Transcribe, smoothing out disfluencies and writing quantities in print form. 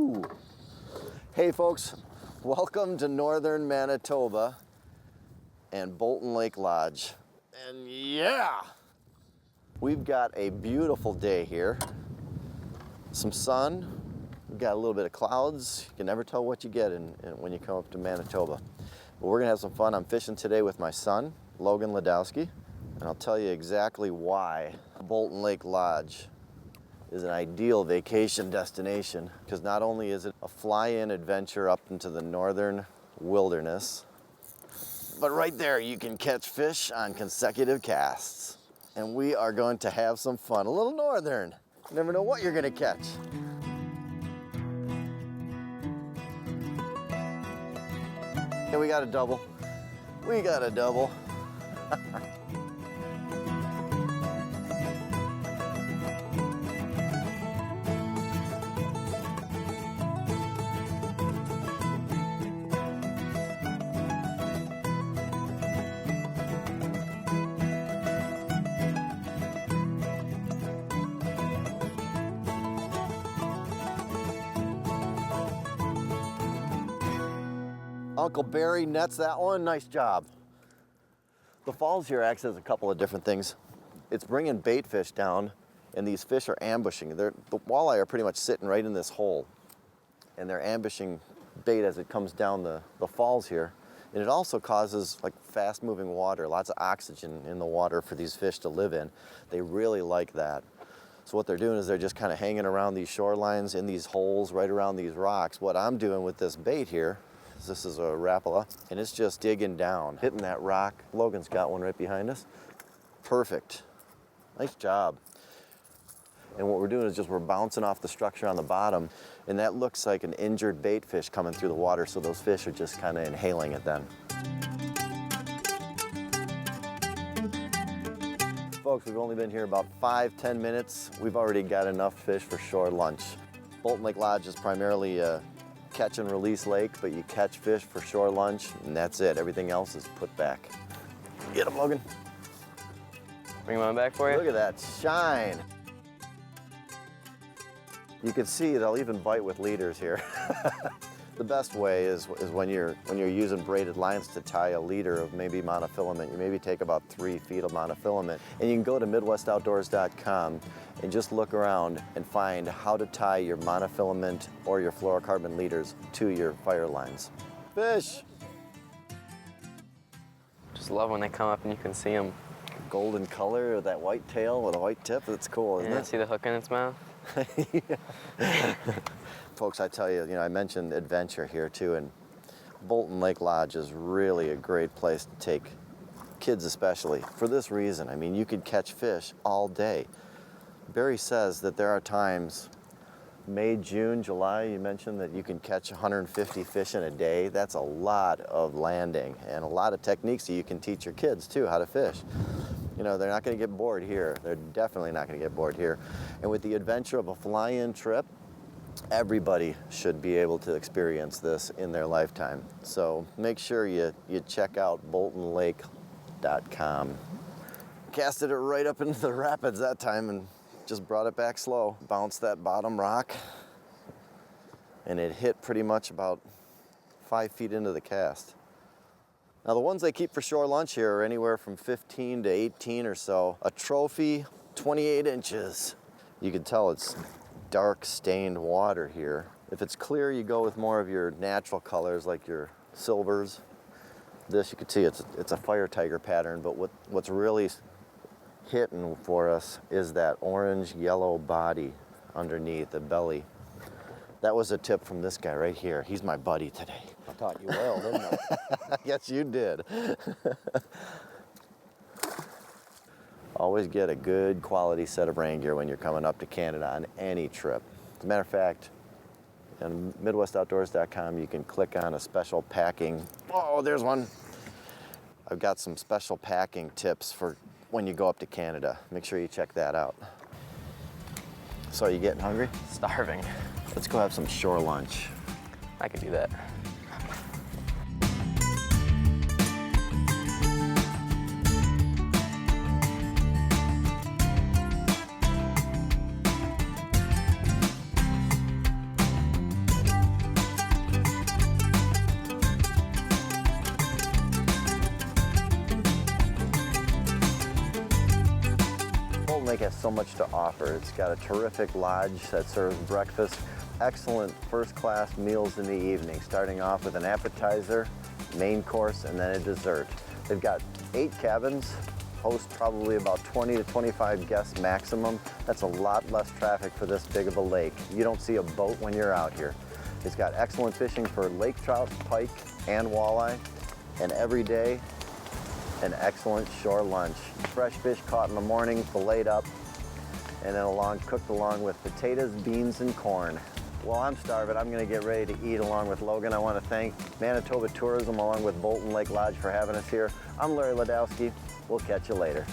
Woo! Hey folks, welcome to northern Manitoba and Bolton Lake Lodge. And yeah, we've got a beautiful day here. Some sun, we've got a little bit of clouds. You can never tell what you get when you come up to Manitoba. But we're gonna have some fun. I'm fishing today with my son, Logan Ladowski, and I'll tell you exactly why Bolton Lake Lodge is an ideal vacation destination, because not only is it a fly-in adventure up into the northern wilderness, but right there you can catch fish on consecutive casts. And we are going to have some fun. A little northern. You never know what you're gonna catch. Okay, we got a double. We got a double. Uncle Barry nets that one. Nice job. The falls here acts as a couple of different things. It's bringing bait fish down, and these fish are ambushing. The walleye are pretty much sitting right in this hole, and they're ambushing bait as it comes down the falls here. And it also causes like fast moving water, lots of oxygen in the water for these fish to live in. They really like that. So what they're doing is they're just kind of hanging around these shorelines in these holes right around these rocks. What I'm doing with this bait here, this is a Rapala, and it's just digging down, hitting that rock. Logan's got one right behind us. Perfect. Nice job. And what we're doing is just we're bouncing off the structure on the bottom, and that looks like an injured bait fish coming through the water, so those fish are just kind of inhaling it then. Folks, we've only been here about 5-10 minutes. We've already got enough fish for shore lunch. Bolton Lake Lodge is primarily a catch and release lake, but you catch fish for shore lunch, and that's it. Everything else is put back. Get him, Logan. Bring one back for you. Look at that shine. You can see they'll even bite with leaders here. The best way is when you're using braided lines to tie a leader of maybe monofilament. You maybe take about 3 feet of monofilament, and you can go to MidwestOutdoors.com and just look around and find how to tie your monofilament or your fluorocarbon leaders to your fire lines. Fish! Just love when they come up and you can see them. Golden color with that white tail with a white tip. That's cool, isn't it? See the hook in its mouth? Folks, I tell you, I mentioned adventure here too, and Bolton Lake Lodge is really a great place to take kids especially, for this reason. I mean, you could catch fish all day. Barry says that there are times, May, June, July, you mentioned that you can catch 150 fish in a day. That's a lot of landing and a lot of techniques that you can teach your kids too, how to fish. They're not gonna get bored here. They're definitely not gonna get bored here. And with the adventure of a fly-in trip, everybody should be able to experience this in their lifetime. So make sure you check out boltonlake.com. Casted it right up into the rapids that time and just brought it back slow. Bounced that bottom rock, and it hit pretty much about 5 feet into the cast. Now the ones they keep for shore lunch here are anywhere from 15 to 18 or so. A trophy, 28 inches. You can tell it's dark stained water here. If it's clear, you go with more of your natural colors like your silvers. This, you can see it's a fire tiger pattern, but what's really hitting for us is that orange yellow body underneath the belly. That was a tip from this guy right here. He's my buddy today. I taught you well, didn't I? Yes, you did. Always get a good quality set of rain gear when you're coming up to Canada on any trip. As a matter of fact, on MidwestOutdoors.com, you can click on a special packing. Oh, there's one. I've got some special packing tips for when you go up to Canada. Make sure you check that out. So, are you getting hungry? Starving. Let's go have some shore lunch. I could do that. lake has so much to offer. It's got a terrific lodge that serves breakfast, excellent first-class meals in the evening, starting off with an appetizer, main course, and then a dessert. They've got 8 cabins, host probably about 20 to 25 guests maximum. That's a lot less traffic for this big of a lake. You don't see a boat when you're out here. It's got excellent fishing for lake trout, pike, and walleye, and every day, an excellent shore lunch. Fresh fish caught in the morning, filleted up, and then cooked along with potatoes, beans, and corn. Well, I'm starving. I'm gonna get ready to eat along with Logan. I wanna thank Manitoba Tourism along with Bolton Lake Lodge for having us here. I'm Larry Ladowski. We'll catch you later.